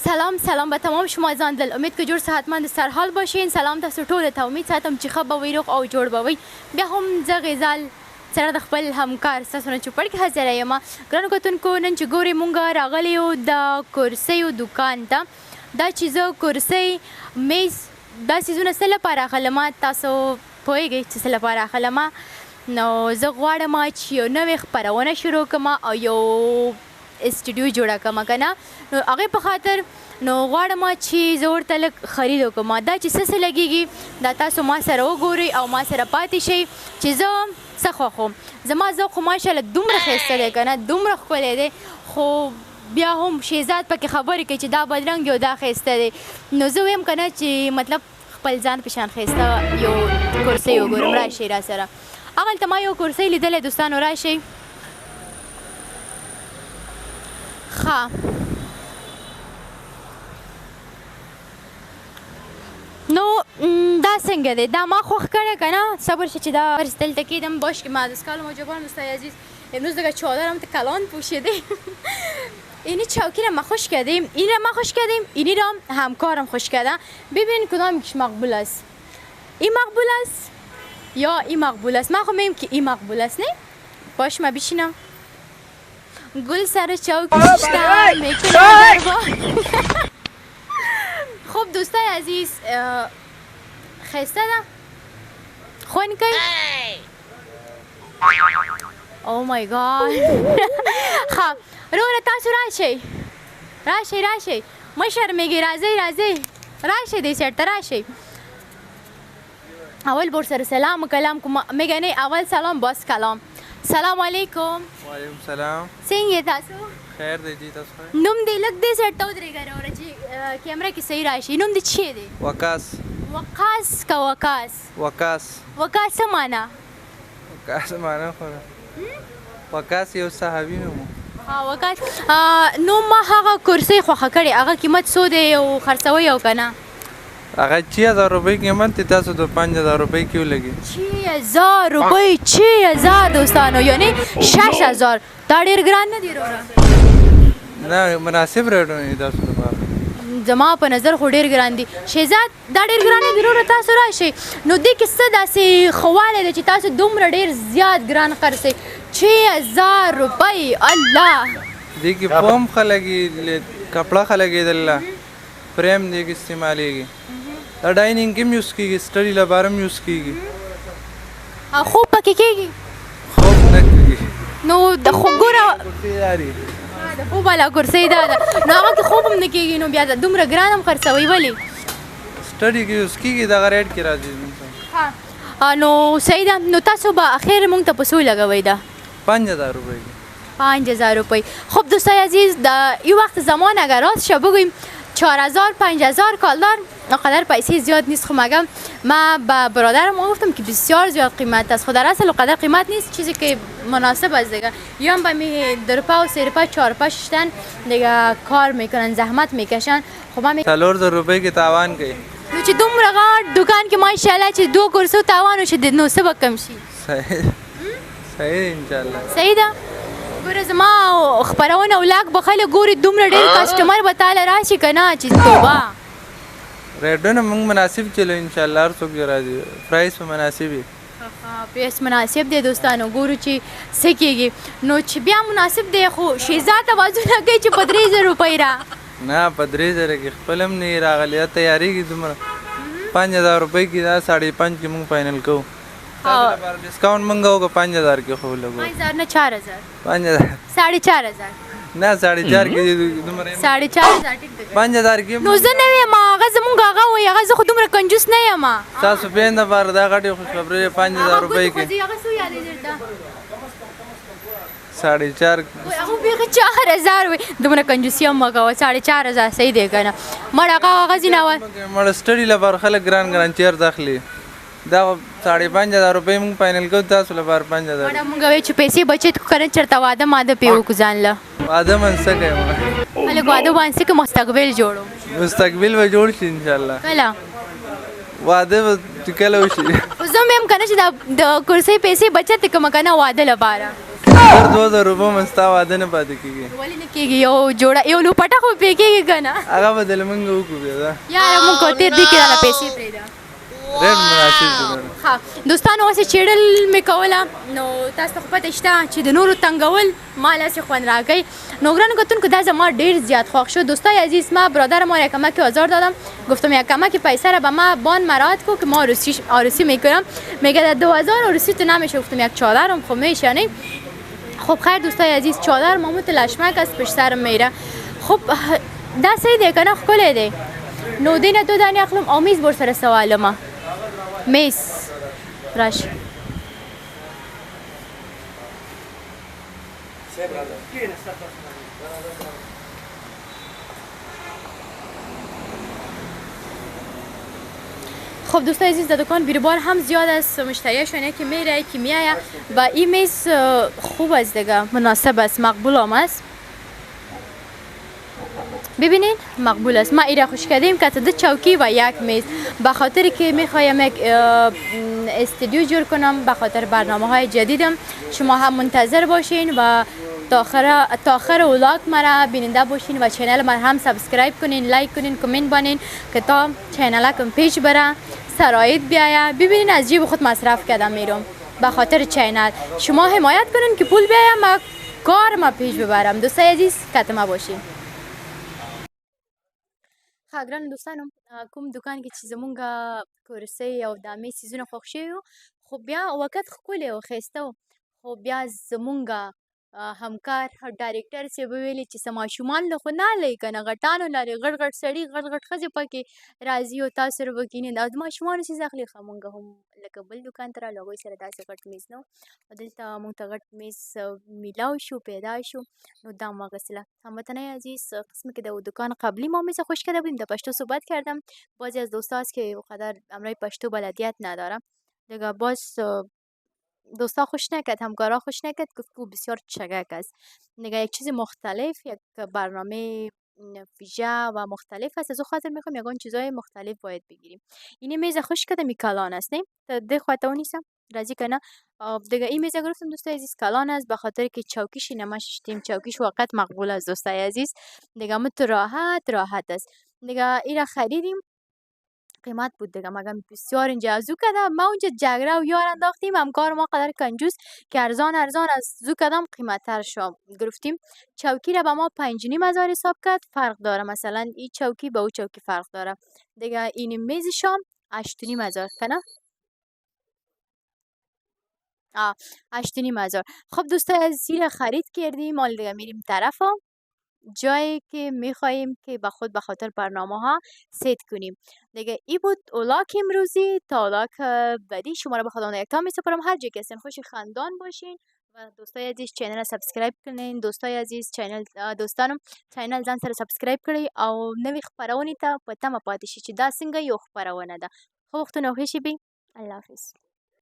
سلام به تمام شما عزیزان. امید که جور صحتمند سرحال باشین. سلام تاسو ټول ته. امید ساتم چې ښه به وئ، روغ او جوړ به وئ. بیا هم زه غزال سره د خپل همکار ستاسو نه چوپړ کې حاضره یم. ګرانو کتونکو، نن چې ګورئ مونږ راغلي یو د کرسیو دوکان ته. دا چې زه کرسۍ میز دا څیزونه څه لپاره اخلم، تاسو پوهیږئ چې څه لپاره اخلم. نو زه غواړم چې یو نوې خپرونه شروع کړم او یو استودیو جوړه کړم که نه، نو هغې په خاطر نو غواړم چې زه ورته لږ خرید وکړم. دا چې څه لګېږي دا تاسو ما سره وګورئ او ما سره پاتې شئ چې زه څه خوښوم. زما ذوق خو ماشاءالله دومره ښایسته دی که نه، دومره ښکلی دی، خو بیا هم شهزاد پکې خبرې کوي چې دا بدرنګ یو دا ښایسته دی. نو زه ویم که نه چې مطلب خپل ځان په شان ښایسته یو کرسۍ وګورم. راشئ را سره. هغلته ما یو کرسۍ لیدلی دوستانو، راشئ. ښه نو دا څنګه دی؟ دا ما خوښ کړی که نه؟ صبر شه چې دا دلته کیدم. باش که مهدسکال موجبان دوستای عزیز، امروز دیگه چادرم کلان پوشیده. اینی چوکی را ما خوش کردیم، این را ما خوش کردیم، اینی را همکارم خوش کرده. ببین کدام یکیش مقبول است. این مقبول است یا این مقبول است؟ ما خو میم که این مقبول است. نه باش ما بشینم. گل سر چوکی ششتم میکنم. خب دوستای عزیز، خسته ده خون کوي. او مای گاد. خب روره تاسو راشئ مشرمېږئ. راځئ راشئ دې سایډ ته راشئ. اول بور سره سلام کلام کوم میگه نه، اول سلام باز کلام. سلام علیکم. وعلیکم سلام. څنګه تاسو؟ خیر دی جی تاسو. نوم دې لږ دې سایډ ته ودرېږه روره چې کیمره کې صحیح راشي. نوم دې څه دی؟ وقاص. وقاص که وقاص؟ وقاص څه معنا؟ وقاص معنا خو وقاص یو صحابي نوم. وقاص نو ما هغه کرسۍ خوښه کړې، هغه قیمت څو دی او خرڅوئ او که نه؟ هغه 6000 روپۍ قیمت دی، تاسو د 5000 روپۍ کې ولګي. 6000 روپۍ؟ 6000 دوستانو، یعنی 6000. دا ډېر ګران نه دی روره؟ نه مناسب ریټونه دي تاسو لپاره. زما په نظر خو ډېر ګران دي. شهزاد دا ډېر ګران نه دی روره؟ تاسو راشئ. نو دې کې څه داسې ښه والی دی چې تاسو دومره ډېر زیات ګران خرڅئ؟ 6000 روپۍ. الله، دې کې فوم ښه لګي، کپړه ښه لګېدله، فریم دې کې استعمالیږي. دا ډایننګ کې هم یوز کېږي، سټډي لپاره هم یوز کېږي. خوب پکې کېږي؟ خوب نه کېږي. نو د خوب ګوره کرسۍ دا دی، د خوب والا کرسۍ دا ده. نو هغه کې خوب هم نه کېږي، نو بیا دومره ګران هم خرڅوئ ولې؟ سټډي کې یوز کېږي، دغه ریټ کې راځي. نو صحیح ده. نو تاسو به اخر مونږ ته په څو لګوئ؟ دا 5000 روپۍ. 5000 روپۍ. خب دوستای عزیز، یه وقت زمان اگر راست شه بگوییم 4000 5000 کالدار قدر پیسې زیاد نیست. خب مگم ما به برادرم گفتم که بسیار زیاد قیمت است. خب در اصل قدر قیمت نیست، چیزی که مناسب است دیگه. یا هم به می 2 روپا و 3 روپا 4 روپا شدن دیگه کار میکنن، زحمت میکشن. خب هم 4000 روپۍ کې تاوان کوي. نو چې دومره غاټ دوکان کې ماشاءالله چې 2 کرسو تاوان وشي نو څه به کم شي؟ صحیح انشاءالله. صحیح ده. ګوره زما خپرونه ولاګ به خلک ګوري، دومره ډېر کسټمر به تاله راشي که نه چې توبه. ریټونه موږ مناسب چلو انشاءالله، هر څوک راځي، پرایس به مناسب وي. پرایس مناسب دی دوستانو، ګورو چې څه کېږي. نو چې بیا مناسب دی، خو شهزاد اوازونه کوي چې په 3000 روپۍ را. نه په 3000 کې خپل هم نه راغلی، تیارېږي دومره. 5000 روپۍ کې دا 5.5 کې موږ فاینل کوو. ډسکاونټ موږ وکړو 5000 کې خو لګو. 5000 نه 4000. 5000 4.5 نه 4.5 کې دومره. 4.5 ټیک دی. 5000 کې نو زه نه ویم، هغه زمونږ هغه وایي، هغه زه خو دومره کنجوس نه یم. تاسو پېنده لپاره دا غټې خوشخبرۍ 5000 روپۍ کې. هغه څو یادېږي درته؟ 4.5 هغه بیخي 4000 وایي. دومره کنجوسي هم مه کوه. 4.5 صحیح دی که نه؟ مړ هغه کاغذ نه وایي. مړ سټډي لپاره خلک ګران چیرته اخلي. دا 5.5 روپۍ موږ فاینل کوو تاسو لپاره 5000. موږ وایو چې پیسې بچت کړو، چېرته واده ماده پې وکړو ځان له. واده من څه کوي؟ هلک واده باندې که مستقبل جوړو. مستقبل به جوړ شي انشاءالله. کله؟ واده به کله وشي؟ خو زه هم یم که نه چې د کرسۍ پیسې بچت کړم که نه واده لپاره. در 2000 روپو من ستا واده نه پاتې کېږي. ولې نه کېږي یو جوړه یو لوپټه خو پې کېږي که نه هغه به دله موږ وکړو بیا دا یاره موږ کو تېر دي کې راله پیسې پرېږده ریټ مناسب دی. ښه دوستانو اوسې چیړل مې کوله نو تاسو ته خو پته شته چې د نورو تنګول ما لاسې خوند راکوي نو ګرانو کتونکو دا زما ډیر زیاد خوښ شد دوستای عزیز ما برادرم را کمک آزار دادم گفتم یک کمک پیسه را به ما بان مراد کو که ما عروسی میکنم میگه در 2000 عروسی تو نمیشه گفتم یک چادرم خب میشه نه خب خیر دوستای عزیز چادر ماموت لشمک از پشت سرم میره خب دا صحیح دی کنه ښکلی دی نو دینه دو دانې اخلم او میز ورسره سوالمه میز راشه خب دوستای عزیز در دکان بیروبار هم زیاد است مشتریشونه که میره که میایه و این میز خوب است دیگه مناسب است مقبول هم است ببینین مقبول است ما ایره خوش کردیم که دو چوکی و یک میز به خاطر که میخوایم یک استودیو جور کنم به خاطر برنامه های جدیدم شما هم منتظر باشین و تا آخر ولاگ مرا بیننده باشین و چینل مرا هم سابسکرایب کنین لایک کنین کامنت بانین که تا چینل کم پیش بره سرایت بیایه ببینین از جیب خود مصرف کردم میرم به خاطر چینل شما حمایت کنین که پول بیایه ما کار ما پیش ببرم دوستای عزیز کتمه باشین ښه ګرانو دوستانو کوم دوکان کې چې زمونږ کرسۍ او د میز څیزونه خوښ شوي وو خو بیا وقت ښکلی و ښایسته و خو بیا زمونږ همکار ډایرکټر صاحب ویلي چې څه ماشومان له خو نه لري که نه غټانو لري غټ غټ سړي غټ غټ ښځې پکې راځي او تاسو سره به کښېني د ماشومانو څیز اخلي ښه مونږ هم لکه بل دوکان ته راغلو هغوی سره داسې غټ میز نه و او دلته مونږ ته غټ میز میلاو شو پیدا شو نو دا واغستله هموطنای عزیز قسمی که در دکان قبلی ما میز خوش کرده بودیم در پشتو صحبت کردم بعضی از دوستا هست که اونقدر امرای پشتو بلدیت نداره دیگه باز دوستا خوش نکرد همکارا خوش نکرد گفت که بسیار چگک است دیگه یک چیز مختلف یک برنامه ویژه و مختلف است از او خاطر میخوام یگان چیزای مختلف باید بگیریم این میز خوش کردم این کلان است نه ده خواهد نیستم راضی کنه دیگه این میز گرفتم دوستای عزیز کلان است به خاطر که چوکیش نماشتیم چوکیش وقت مقبول است دوستای عزیز دیگه مت راحت است دیگه این را خریدیم قیمت بود دیگه مگه بسیار اینجا ازو کردم ما اونجا جگره و یار انداختیم همکار ما قدر کنجوس که ارزان از زو کردم قیمت تر شو گرفتیم چوکی را به ما 5,500 حساب کرد فرق داره مثلا این چوکی به او چوکی فرق داره دیگه این میز شام 8,500 کنه 8,500 خب دوستای عزیز خرید کردیم مال دیگه میریم طرف جایی که میخواییم که به خود به خاطر برنامه ها سیت کنیم دیگه ای بود اولاک امروزی تا اولاک بعدی شما را به خدا یک تا میسپارم هر جایی که هستین خوش خندان باشین و دوستای عزیز چینل را سابسکرایب کنین دوستای عزیز دوستانم چینل ځان سره سابسکرایب کړئ او نوې خپرونې ته په تمه پاتې شئ چې دا څنګه یو خپرونه ده ښه وختونه وښه شي الله حافظ